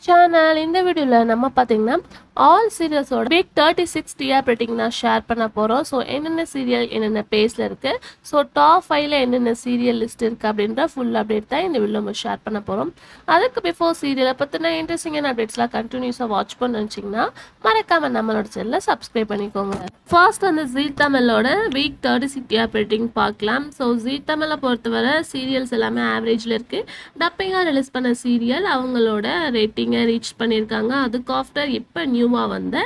Channel. இந்த வீடியோவில் நம்ம பார்த்தீங்கன்னா ஆல் சீரியல்ஸோட வீக் 36 டிஆர் ரேட்டிங் தான் ஷேர் பண்ண போகிறோம். ஸோ என்னென்ன சீரியல் என்னென்ன பேஸில் இருக்குது, ஸோ டாப் 5ல என்னென்ன சீரியல் லிஸ்ட் இருக்குது அப்படின்ற ஃபுல் அப்டேட் தான் இந்த வீடியோ நம்ம ஷேர் பண்ண போகிறோம். அதுக்கு பிஃபோர் சீரியலை பற்றின இன்ட்ரெஸ்டிங்கான அப்டேட்ஸ்லாம் கண்டினியூஸாக வாட்ச் பண்ண நினச்சிங்கன்னா மறக்காமல் நம்மளோட சேனலை சப்ஸ்கிரைப் பண்ணிக்கோங்க. ஃபர்ஸ்ட் வந்து ஜீ தமிழோட வீக் 36 டிஆர் ரேட்டிங் பார்க்கலாம். ஸோ ஜீ தமிழை பொறுத்தவரை சீரியல்ஸ் எல்லாமே ஆவரேஜில் இருக்குது. டப்பிங்காக ரிலீஸ் பண்ண சீரியல் அவங்களோட ரேட்டிங்கை ரீச் பண்ணியிருக்காங்க. அதுக்கு ஆஃப்டர் இப்போ நியூவாக வந்த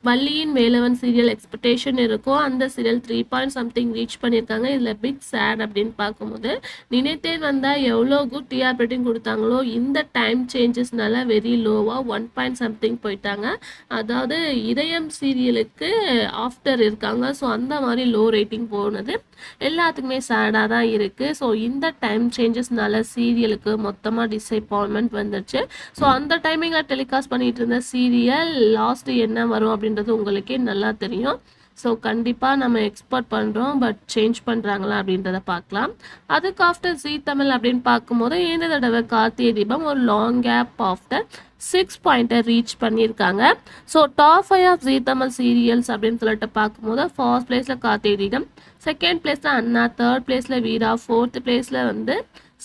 வள்ளியின் வேலவன் சீரியல் எக்ஸ்பெக்டேஷன் இருக்கும். அந்த சீரியல் 3 பாயிண்ட் சம்திங் ரீச் பண்ணியிருக்காங்க. இதில் பிக் சேட் அப்படின்னு பார்க்கும்போது நினைத்தேன் வந்தால் எவ்வளோ குட் டிஆர் ரேட்டிங் கொடுத்தாங்களோ இந்த டைம் சேஞ்சஸ்னால வெரி லோவாக 1 பாயிண்ட் சம்திங் போயிட்டாங்க. அதாவது இதயம் சீரியலுக்கு ஆஃப்டர் இருக்காங்க. ஸோ அந்த மாதிரி லோ ரேட்டிங் போனது எல்லாத்துக்குமே சேடாக தான் இருக்குது. ஸோ இந்த டைம் சேஞ்சஸ்னால சீரியலுக்கு மொத்தமாக டிசப்பாயின்மெண்ட் வந்துடுச்சு. ஸோ அந்த டைமிங்கில் டெலிகாஸ்ட் பண்ணிட்டு இருந்த சீரியல் லாஸ்ட் என்ன வரும் அப்படின்றது உங்களுக்கே நல்லா தெரியும். ஸோ கண்டிப்பாக நம்ம எக்ஸ்பெக்ட் பண்ணுறோம், பட் சேஞ்ச் பண்ணுறாங்களா அப்படின்றத பார்க்கலாம். அதுக்கு ஆஃப்டர் ஜீ தமிழ் அப்படின்னு பார்க்கும்போது இந்த தடவை கார்த்திகை தீபம் ஒரு லாங் கேப் ஆஃப்டர் 6 பாயிண்ட்டை ரீச் பண்ணியிருக்காங்க. So top 5 of Zee Tamil serials அப்படின்னு சொல்லிட்டு பார்க்கும்போது ஃபர்ஸ்ட் பிளேஸில் கார்த்திகை தீபம், செகண்ட் பிளேஸில் அண்ணா, தேர்ட் பிளேஸில் வீரா, ஃபோர்த் பிளேஸில் வந்து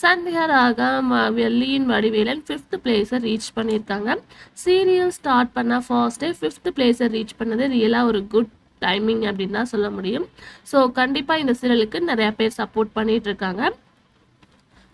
சந்தியா ராகம், வெள்ளியின் வடிவேலன் 5th பிளேஸை ரீச் பண்ணியிருக்காங்க. சீரியல் ஸ்டார்ட் பண்ண ஃபர்ஸ்டே 5th பிளேஸை ரீச் பண்ணது ரியலாக ஒரு குட் டைமிங் அப்படின்னு தான் சொல்ல முடியும். ஸோ கண்டிப்பாக இந்த சீரியலுக்கு நிறையா பேர் சப்போர்ட் பண்ணிட்டு இருக்காங்க.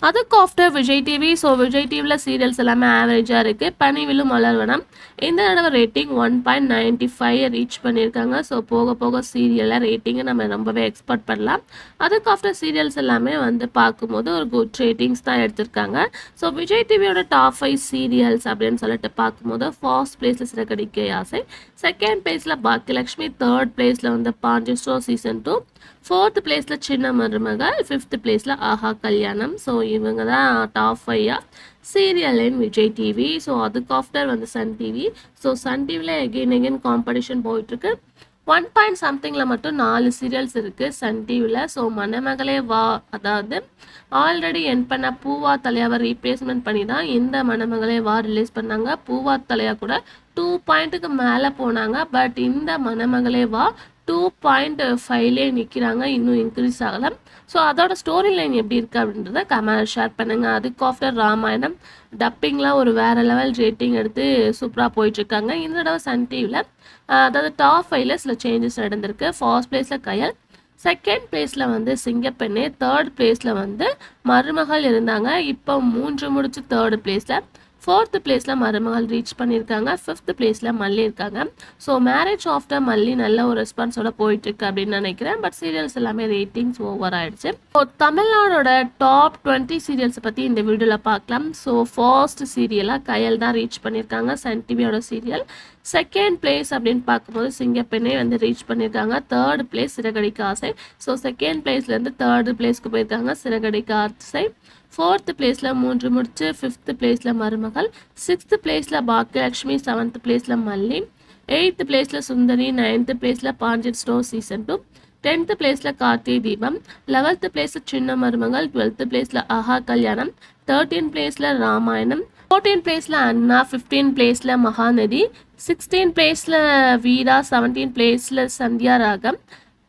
அதுக்கு after Vijay TV. So Vijay டிவியில் சீரியல்ஸ் எல்லாமே ஆவரேஜாக இருக்குது. பனிவிலும் மலர்வனம் இந்த தடவை ரேட்டிங் 1.95 ரீச் பண்ணியிருக்காங்க. ஸோ போக போக சீரியலில் ரேட்டிங்கை நம்ம ரொம்பவே எக்ஸ்பெக்ட் பண்ணலாம். அதுக்கு ஆஃப்டர் சீரியல்ஸ் எல்லாமே வந்து பார்க்கும்போது ஒரு குட் ரேட்டிங்ஸ் தான் எடுத்திருக்காங்க. ஸோ விஜய் டிவியோட டாப் 5 சீரியல்ஸ் அப்படின்னு சொல்லிட்டு பார்க்கும்போது ஃபர்ஸ்ட் பிளேஸில் சிறகடிக்க ஆசை, செகண்ட் பிளேஸில் பாக்கியலட்சுமி, தேர்ட் பிளேஸில் வந்து பாண்டியன் ஸ்டோர் சீசன் 2, ஃபோர்த் பிளேஸில் சின்ன மருமகள், 5th பிளேஸில் ஆஹா கல்யாணம். ஸோ இவங்க தான் டாப் 5 சீரியல் இன் விஜய் டிவி. ஸோ அதுக்கு ஆஃப்டர் வந்து சன் டிவி. ஸோ சன் டிவியில் எகெயின் காம்படிஷன் போயிட்டுருக்கு. 1 பாயிண்ட் சம்திங்கில் மட்டும் 4 சீரியல்ஸ் இருக்குது சன் டிவியில். ஸோ மணமகளே வா, அதாவது ஆல்ரெடி என் பண்ண பூவா தலையாவை ரீப்ளேஸ்மெண்ட் பண்ணி தான் இந்த மணமகளே வா ரிலீஸ் பண்ணாங்க. பூவா தலையா கூட 2 பாயிண்ட்டுக்கு மேலே போனாங்க. பட் இந்த மணமகளே வா 2.5லே நிற்கிறாங்க, இன்னும் இன்க்ரீஸ் ஆகலை. ஸோ அதோட ஸ்டோரி லைன் எப்படி இருக்குது அப்படின்றத கமெண்ட் ஷேர் பண்ணுங்கள். அதுக்கு ஆஃப்டர் ராமாயணம் டப்பிங்லாம் ஒரு வேறு லெவல் ரேட்டிங் எடுத்து சூப்பராக போயிட்டுருக்காங்க. இந்த தடவை சன் டிவியில் அதாவது டாப் 5ல சில சேஞ்சஸ் நடந்திருக்கு. ஃபர்ஸ்ட் பிளேஸில் கயல், செகண்ட் பிளேஸில் வந்து சிங்கப்பெண்ணே, தேர்ட் பிளேஸில் வந்து மருமகள் இருந்தாங்க. இப்போ 3 முடிச்சு தேர்ட் பிளேஸில், ஃபோர்த் பிளேஸில் மருமகள் ரீச் பண்ணியிருக்காங்க. 5th பிளேஸில் மல்லி இருக்காங்க. ஸோ மேரேஜ் ஆஃப்டர் மல்லி நல்ல ஒரு ரெஸ்பான்ஸோட போயிட்டுருக்கு அப்படின்னு நினைக்கிறேன். பட் சீரியல்ஸ் எல்லாமே ரேட்டிங்ஸ் ஓவர் ஆயிடுச்சு. ஸோ தமிழ்நாடோட டாப் 20 சீரியல்ஸை பற்றி இந்த வீடியோவில் பார்க்கலாம். ஸோ ஃபர்ஸ்ட் சீரியலாக கயல் தான் ரீச் பண்ணியிருக்காங்க, சன் டிவியோட சீரியல். செகண்ட் பிளேஸ் அப்படின்னு பார்க்கும்போது சிங்கப்பெண்ணே வந்து ரீச் பண்ணியிருக்காங்க. தேர்ட் பிளேஸ் சிறகடிக்க ஆசை. ஸோ செகண்ட் பிளேஸ்லேருந்து தேர்ட் பிளேஸ்க்கு போயிருக்காங்க சிறகடிக்க ஆசை. ஃபோர்த் பிளேஸில் 3 முடிச்சு, 5th பிளேஸில் மருமகள், 6th பிளேஸில் பாக்கியலட்சுமி, 7th பிளேஸில் மல்லி, 8th பிளேஸில் சுந்தரி, 9th பிளேஸில் பாண்டியன் ஸ்டோர் சீசன் 2, 10th பிளேஸில் கார்த்திகை தீபம், 11th பிளேஸில் சின்ன மருமகள், 12th பிளேஸில் ஆஹா கல்யாணம், 13th பிளேஸில் ராமாயணம், 14th பிளேஸில் அண்ணா, 15th பிளேஸில் மகாநதி, 16th பிளேஸில் வீரா, 17th பிளேஸில் சந்தியா ராகம்,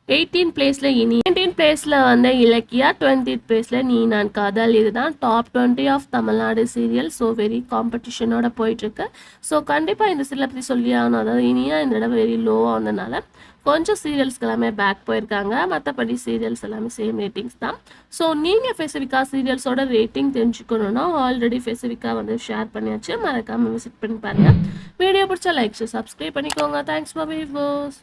18th பிளேஸில் இனி, 19th பிளேஸில் வந்து இலக்கியா, 20th பிளேஸில் நீ நான் காதல். இதுதான் top 20 of Tamil Nadu serial. So very காம்படிஷனோட போயிட்டுருக்கு. ஸோ கண்டிப்பாக இந்த சீரியலை பற்றி சொல்லி ஆகணும். அதாவது இனியா இந்த தடவை வெரி லோவாக வந்ததுனால கொஞ்சம் சீரியல்ஸ்க்கு எல்லாமே பேக் போயிருக்காங்க. மற்றபடி சீரியல்ஸ் எல்லாமே சேம் ரேட்டிங்ஸ் தான். ஸோ நீங்கள் ஃபெசிஃபிக்கா சீரியல்ஸோட ரேட்டிங் தெரிஞ்சுக்கணுன்னா ஆல்ரெடி ஃபெசிஃபிக்கா வந்து ஷேர் பண்ணியாச்சு, மறக்காமல் விசிட் பண்ணி பாருங்கள். வீடியோ பிடிச்சா லைக் சப்ஸ்கிரைப் பண்ணிக்கோங்க. Thanks for viewers.